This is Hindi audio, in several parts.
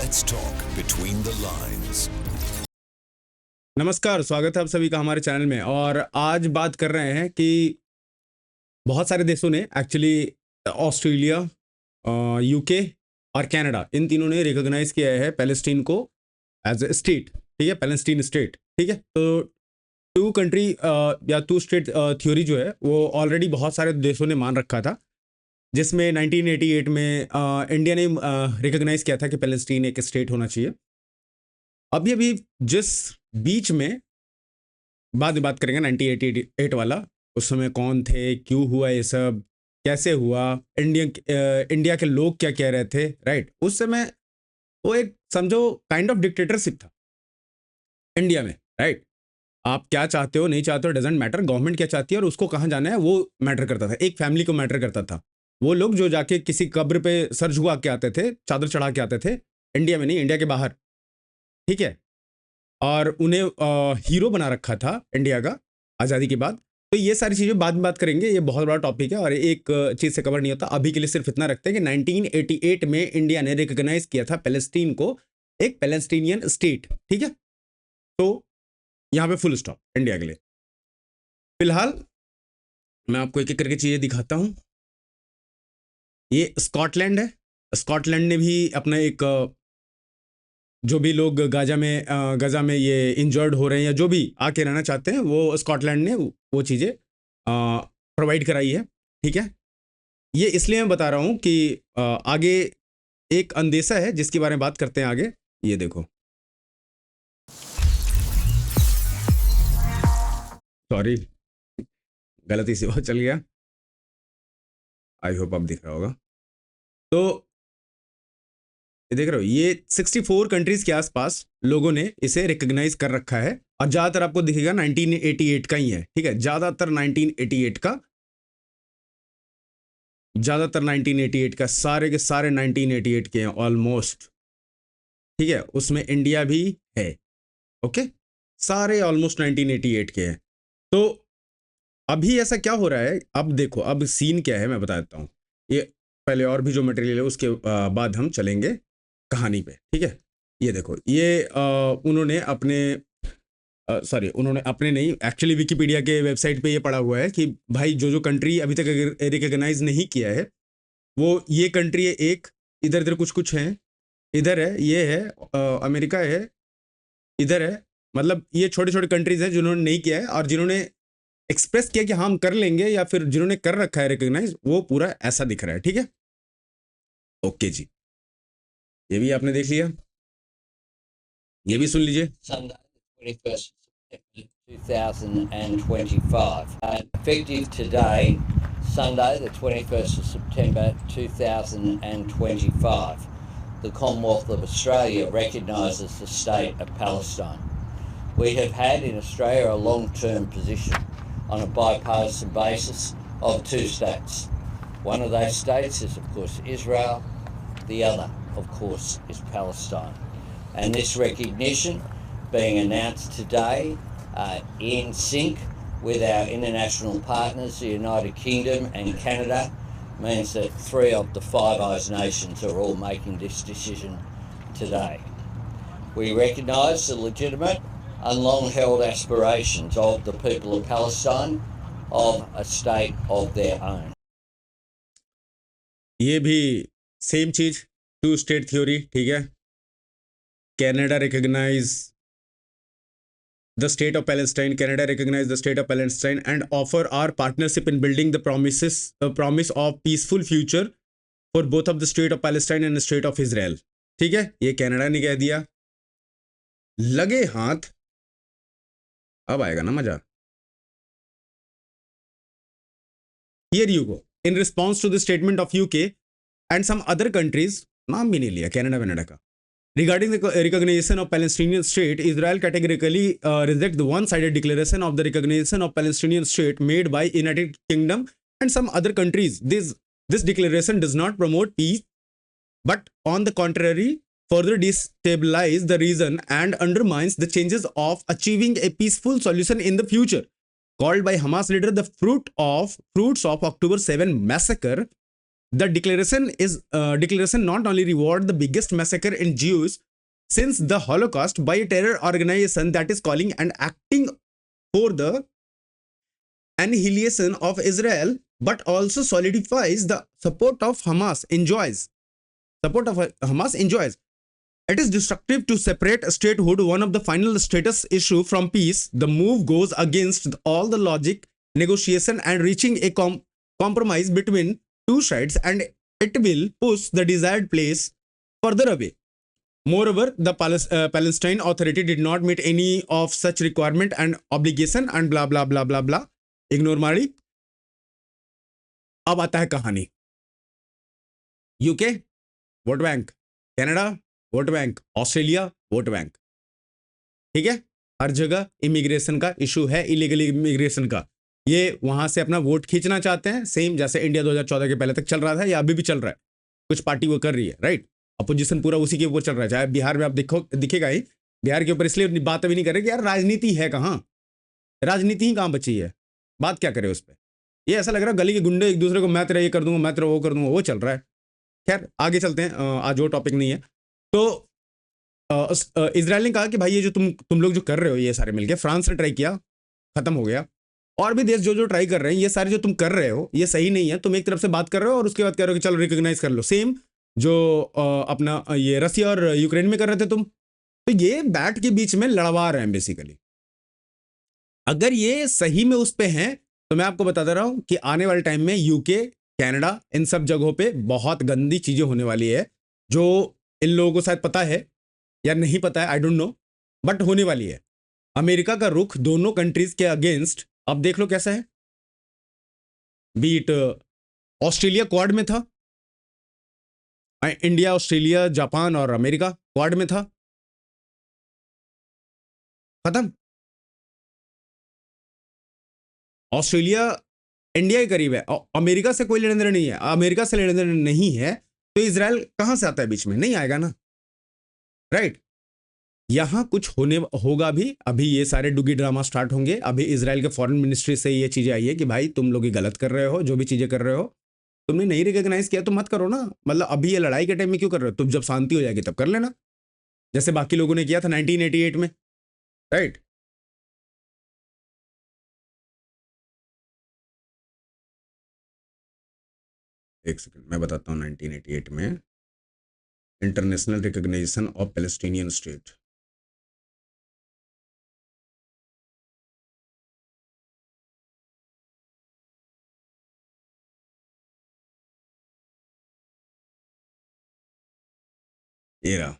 Let's talk between the lines. नमस्कार, स्वागत है आप सभी का हमारे चैनल में। और आज बात कर रहे हैं कि बहुत सारे देशों ने एक्चुअली ऑस्ट्रेलिया, यूके और कनाडा, इन तीनों ने रिकॉग्नाइज किया है पैलेस्टीन को एज ए स्टेट। ठीक है, पैलेस्टीन स्टेट। ठीक है, तो टू कंट्री या टू स्टेट थ्योरी जो है वो ऑलरेडी बहुत सारे देशों ने मान रखा था, जिसमें 1988 में इंडिया ने रिकॉग्नाइज किया था कि पैलेस्टीन एक स्टेट होना चाहिए। अभी अभी जिस बीच में बाद में बात करेंगे 1988 वाला, उस समय कौन थे, क्यों हुआ ये सब, कैसे हुआ, इंडिया के लोग क्या कह रहे थे, राइट। उस समय वो एक समझो काइंड ऑफ डिक्टेटरशिप था इंडिया में, राइट। आप क्या चाहते हो नहीं चाहते हो डजेंट मैटर, गवर्नमेंट क्या चाहती है और उसको कहाँ जाना है वो मैटर करता था, एक फैमिली को मैटर करता था। वो लोग जो जाके किसी कब्र पे सर झुका के आते थे, चादर चढ़ा के आते थे, इंडिया में नहीं, इंडिया के बाहर। ठीक है, और उन्हें हीरो बना रखा था इंडिया का आज़ादी के बाद। तो ये सारी चीज़ें बाद में बात करेंगे, ये बहुत बड़ा टॉपिक है और एक चीज़ से कवर नहीं होता। अभी के लिए सिर्फ इतना रखते हैं कि 1988 में इंडिया ने रिकॉग्नाइज किया था पैलेस्टीन को एक पैलेस्टीनियन स्टेट। ठीक है, तो यहाँ पे फुल स्टॉप इंडिया के लिए। फिलहाल मैं आपको एक एक करके चीज़ें दिखाता हूँ। ये स्कॉटलैंड है। स्कॉटलैंड ने भी अपना एक जो भी लोग गाजा में ये इंजर्ड हो रहे हैं या जो भी आके रहना चाहते हैं, वो स्कॉटलैंड ने वो चीज़ें प्रोवाइड कराई है। ठीक है, ये इसलिए मैं बता रहा हूँ कि आगे एक अंदेशा है जिसके बारे में बात करते हैं आगे। ये देखो, सॉरी गलती से बहुत चल गया, आई होप अब दिख रहा होगा। तो ये देख रहे हो, ये 64 कंट्रीज के आसपास लोगों ने इसे रिकॉग्नाइज कर रखा है और ज़्यादातर आपको दिखेगा 1988 का ही है। ठीक है, ज़्यादातर 1988 का, ज़्यादातर 1988 का, सारे के सारे 1988 के हैं ऑलमोस्ट। ठीक है, उसमें इंडिया भी है। ओके, सारे ऑलमोस्ट 1988 के हैं। तो अभी ऐसा क्या हो रहा है, अब देखो, अब सीन क्या है मैं बता देता हूँ। ये पहले और भी जो मटेरियल है उसके बाद हम चलेंगे कहानी पे। ठीक है, ये देखो, ये उन्होंने अपने उन्होंने अपने नहीं, एक्चुअली विकिपीडिया के वेबसाइट पे ये पढ़ा हुआ है कि भाई जो जो कंट्री अभी तक रिकॉग्नाइज नहीं किया है वो ये कंट्री है एक, इधर इधर कुछ कुछ हैं, इधर है, ये है अमेरिका है, इधर है, मतलब ये छोटे छोटे कंट्रीज हैं जिन्होंने नहीं किया है, और जिन्होंने एक्सप्रेस किया कि हम कर लेंगे या फिर जिन्होंने कर रखा है रिकॉग्नाइज, वो पूरा ऐसा दिख रहा है। ठीक है, ओके जी, ये भी आपने देख लिया, ये भी सुन लीजिए। Sunday, the 21st of September 2025. Effective today, Sunday, the 21st of September 2025, the Commonwealth of Australia recognises the state of Palestine. We have had in Australia a long-term position on a bipartisan basis of two states. One of those states is, of course, Israel. The other, of course, is Palestine. And this recognition being announced today in sync with our international partners, the United Kingdom and Canada, means that 3 of the Five Eyes nations are all making this decision today. We recognise the legitimate and long-held aspirations of the people of Palestine of a state of their own. ये भी सेम चीज, टू स्टेट थ्योरी। ठीक है, Canada recognize the state of Palestine. Canada recognize the state of Palestine and offer our partnership in building the promise of peaceful future for both of the state of Palestine and the state of Israel. ठीक है, ये कनाडा ने कह दिया, लगे हाथ। अब आएगा ना मजा। Here you go. In response to the statement of UK and some other countries, नाम भी नहीं लिया कनाडा का, regarding the recognition of Palestinian state, Israel categorically reject the one-sided declaration of the recognition of Palestinian state made by United Kingdom and some other countries. This declaration does not promote peace, but on the contrary, further destabilize the region and undermines the chances of achieving a peaceful solution in the future. Called by Hamas leader the fruits of October 7 massacre, The declaration not only reward the biggest massacre in Jews since the Holocaust by a terror organization that is calling and acting for the annihilation of Israel, but also solidifies the support of Hamas enjoys. It is destructive to separate statehood, one of the final status issue, from peace. The move goes against all the logic, negotiation, and reaching a compromise between two sides, and it will push the desired place further away. Moreover, the Palestine Authority did not meet any of such requirement and obligation and blah blah blah blah blah. Ignore मारी. अब आता है कहानी. UK vote bank, Canada vote bank, Australia vote bank. ठीक है, हर जगह इमिग्रेशन का इशू है, इलीगल इमिग्रेशन का. ये वहां से अपना वोट खींचना चाहते हैं, सेम जैसे इंडिया 2014 के पहले तक चल रहा था या अभी भी चल रहा है. कुछ पार्टी वो कर रही है, राइट. अपोजिशन पूरा उसी के ऊपर चल रहा है. चाहे बिहार में आप दिखेगा ही, बिहार के ऊपर इसलिए बात अभी नहीं कर रहे कि यार राजनीति है कहाँ, राजनीति ही कहाँ बची है, बात क्या करे उस पर. ये ऐसा लग रहा है गली के गुंडे एक दूसरे को मैं तेरा ये कर दूंगा, मैं तेरा वो कर दूंगा, वो चल रहा है. खैर आगे चलते हैं, आज वो टॉपिक नहीं है. तो इजराइल ने कहा कि भाई ये जो तुम लोग जो कर रहे हो ये सारे मिलके, फ्रांस ने ट्राई किया, खत्म हो गया. और भी देश जो ट्राई कर रहे हैं, ये सारे जो तुम कर रहे हो ये सही नहीं है. तुम एक तरफ से बात कर रहे हो और उसके बाद कह रहे हो कि चलो रिकॉग्नाइज कर लो. सेम जो अपना ये रसिया और यूक्रेन में कर रहे थे तुम, तो ये बैट के बीच में लड़वा रहे हैं बेसिकली. अगर ये सही में उस पे हैं तो मैं आपको बता दे रहा हूं कि आने वाले टाइम में यूके, कनाडा, इन सब जगहों पे बहुत गंदी चीजें होने वाली है, जो इन लोगों को शायद पता है या नहीं पता है, आई डोंट नो, बट होने वाली है. अमेरिका का रुख दोनों कंट्रीज के अगेंस्ट अब देख लो कैसा है. बीट ऑस्ट्रेलिया क्वाड में था, इंडिया, ऑस्ट्रेलिया, जापान और अमेरिका क्वाड में था, खत्म. ऑस्ट्रेलिया इंडिया के करीब है, अमेरिका से कोई लेने देने नहीं है. अमेरिका से लेने देने नहीं है तो इजराइल कहां से आता है बीच में, नहीं आएगा ना, राइट. यहां कुछ होगा भी. अभी ये सारे डुगी ड्रामा स्टार्ट होंगे. अभी इजराइल के फॉरेन मिनिस्ट्री से ये चीजें आई है कि भाई तुम लोग ही गलत कर रहे हो, जो भी चीजें कर रहे हो तुमने नहीं रिकॉग्नाइज किया तो मत करो ना. मतलब अभी ये लड़ाई के टाइम में क्यों कर रहे हो, तुम जब शांति हो जाएगी तब कर लेना, जैसे बाकी लोगों ने किया था 1988 में, राइट. एक सेकंड मैं बताता हूँ. 1988 में international recognition of Palestinian state, ये रहा,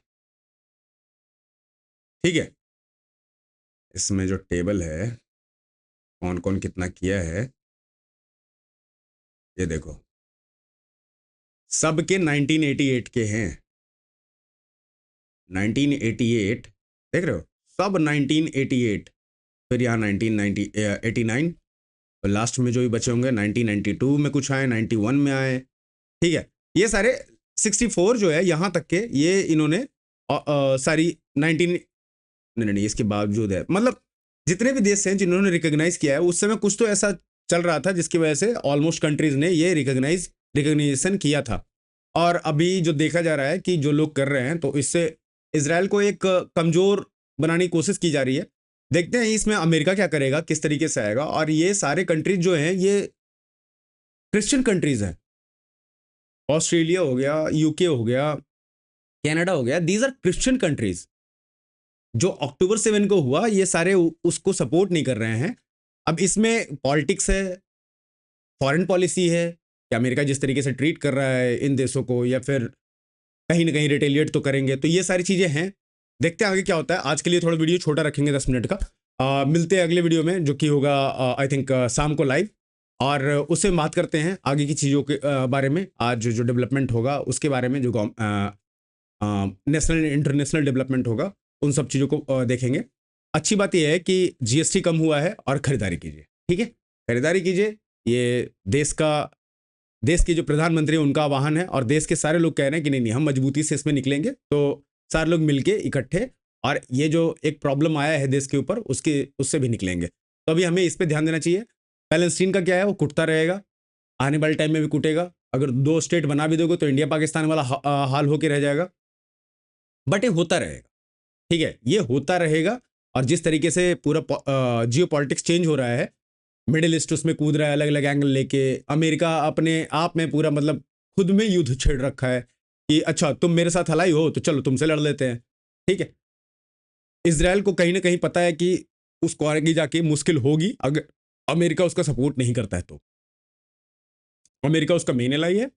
ठीक है. इसमें जो टेबल है कौन कौन कितना किया है ये देखो, सबके 1988 के हैं. 1988 देख रहे हो, सब 1988. फिर यहाँ 1989, तो लास्ट में जो भी बचे होंगे 1992 में कुछ आए, 91 में आए, ठीक है. ये सारे 64 जो है यहाँ तक के, ये इन्होंने सारी 19 नहीं इसके बावजूद है. मतलब जितने भी देश हैं जिन्होंने रिकॉग्नाइज किया है, उस समय कुछ तो ऐसा चल रहा था जिसकी वजह से ऑलमोस्ट कंट्रीज ने ये रिकॉग्निशन किया था. और अभी जो देखा जा रहा है कि जो लोग कर रहे हैं, तो इससे इजराइल को एक कमजोर बनाने की कोशिश की जा रही है. देखते हैं इसमें अमेरिका क्या करेगा, किस तरीके से आएगा. और ये सारे कंट्रीज जो हैं ये क्रिश्चियन कंट्रीज हैं. ऑस्ट्रेलिया हो गया, यूके हो गया, कनाडा हो गया, दीज आर क्रिश्चियन कंट्रीज. जो अक्टूबर 7 को हुआ ये सारे उसको सपोर्ट नहीं कर रहे हैं. अब इसमें पॉलिटिक्स है, फॉरेन पॉलिसी है कि अमेरिका जिस तरीके से ट्रीट कर रहा है इन देशों को, या फिर कहीं ना कहीं रिटेलिएट तो करेंगे. तो ये सारी चीज़ें हैं, देखते हैं आगे क्या होता है. आज के लिए थोड़ा वीडियो छोटा रखेंगे, 10 मिनट का. मिलते हैं अगले वीडियो में जो कि होगा आई थिंक शाम को लाइव, और उससे बात करते हैं आगे की चीज़ों के बारे में. आज जो डेवलपमेंट होगा उसके बारे में, जो नेशनल इंटरनेशनल डेवलपमेंट होगा, उन सब चीज़ों को देखेंगे. अच्छी बात यह है कि जीएसटी कम हुआ है और ख़रीदारी कीजिए, ठीक है, खरीदारी कीजिए. ये देश के जो प्रधानमंत्री हैं उनका आह्वान है, और देश के सारे लोग कह रहे हैं कि नहीं हम मजबूती से इसमें निकलेंगे. तो सारे लोग मिलके इकट्ठे, और ये जो एक प्रॉब्लम आया है देश के ऊपर उससे भी निकलेंगे. तो अभी हमें इस पर ध्यान देना चाहिए. पैलेस्टीन का क्या है, वो कुटता रहेगा, आने वाले टाइम में भी कूटेगा. अगर 2 स्टेट बना भी दोगे तो इंडिया पाकिस्तान वाला हाल होके रह जाएगा। बट ये होता रहेगा, ठीक है, ये होता रहेगा। और जिस तरीके से पूरा जियो पॉलिटिक्स चेंज हो रहा है, मिडिल ईस्ट उसमें कूद रहा है अलग अलग एंगल लेके, अमेरिका अपने आप में पूरा मतलब खुद में युद्ध छेड़ रखा है कि अच्छा तुम मेरे साथ हलाई हो तो चलो तुमसे लड़ लेते हैं, ठीक है। इजराइल को कहीं ना कहीं पता है कि उसको आगे जाके मुश्किल होगी अगर अमेरिका उसका सपोर्ट नहीं करता है तो। अमेरिका उसका मेन एलाई है,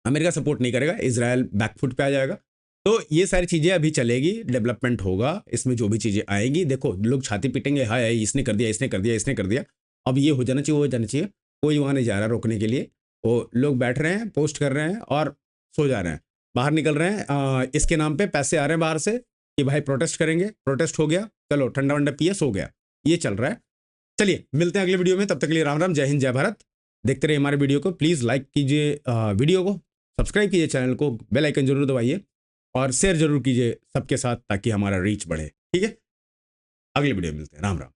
अमेरिका सपोर्ट नहीं करेगा, इजराइल बैकफुट पे आ जाएगा। तो ये सारी चीज़ें अभी चलेगी, डेवलपमेंट होगा इसमें, जो भी चीज़ें आएंगी देखो लोग छाती पीटेंगे, हाय हाय इसने कर दिया, इसने कर दिया, इसने कर दिया, अब ये हो जाना चाहिए, वो हो जाना चाहिए। कोई वहाँ नहीं जा रहा रोकने के लिए, वो लोग बैठ रहे हैं, पोस्ट कर रहे हैं और सो जा रहे हैं, बाहर निकल रहे हैं। इसके नाम पे पैसे आ रहे हैं बाहर से कि भाई प्रोटेस्ट करेंगे, प्रोटेस्ट हो गया, चलो ठंडा वंडा पिए, सो गया, ये चल रहा है। चलिए मिलते हैं अगले वीडियो में, तब तक के लिए राम राम, जय हिंद, जय भारत। देखते रहिए हमारे वीडियो को, प्लीज़ लाइक कीजिए वीडियो को, सब्सक्राइब कीजिए चैनल को, बेल आइकन जरूर दबाइए और शेयर जरूर कीजिए सबके साथ ताकि हमारा रीच बढ़े, ठीक है। अगले वीडियो में मिलते हैं, राम राम।